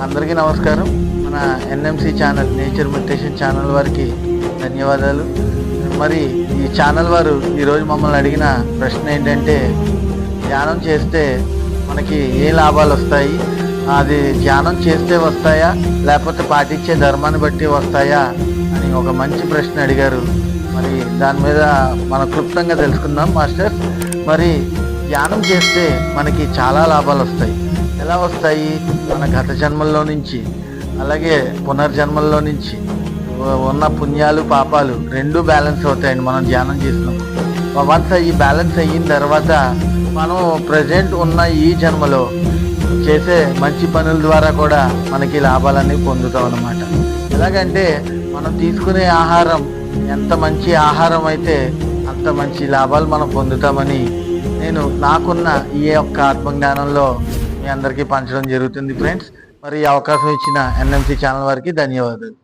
అందరికీ నమస్కారం. మన NMC channel, nature meditation channel వారికి ధన్యవాదాలు. మరి ఈ ఛానల్ వారు ఈరోజు మమ్మల్ని అడిగిన ప్రశ్న ఏంటంటే, ధ్యానం చేస్తే మనకి ఏ లాభాలు వస్తాయి, అది ధ్యానం చేస్తే వస్తాయా లేకపోతే పాటించే ధర్మాన్ని బట్టి వస్తాయా అని ఒక మంచి ప్రశ్న అడిగారు. మరి దాని మీద మనం క్లుప్తంగా తెలుసుకుందాం మాస్టర్. మరి ధ్యానం చేస్తే మనకి చాలా లాభాలు వస్తాయి. ఎలా వస్తాయి? మన గత జన్మల్లో నుంచి అలాగే పునర్జన్మల్లో నుంచి ఉన్న పుణ్యాలు పాపాలు రెండూ బ్యాలెన్స్ అవుతాయండి మనం ధ్యానం చేసినాం. వన్స్ ఈ బ్యాలెన్స్ అయిన తర్వాత మనం ప్రజెంట్ ఉన్న ఈ జన్మలో చేసే మంచి పనుల ద్వారా కూడా మనకి లాభాలన్నీ పొందుతాం అన్నమాట. ఎలాగంటే మనం తీసుకునే ఆహారం ఎంత మంచి ఆహారం అయితే అంత మంచి లాభాలు మనం పొందుతామని నేను నాకున్న ఈ యొక్క ఆత్మజ్ఞానంలో మీ అందరికీ పంచడం జరుగుతుంది ఫ్రెండ్స్. మరి ఈ అవకాశం ఇచ్చిన ఎన్ఎంసి ఛానల్ వారికి ధన్యవాదాలు.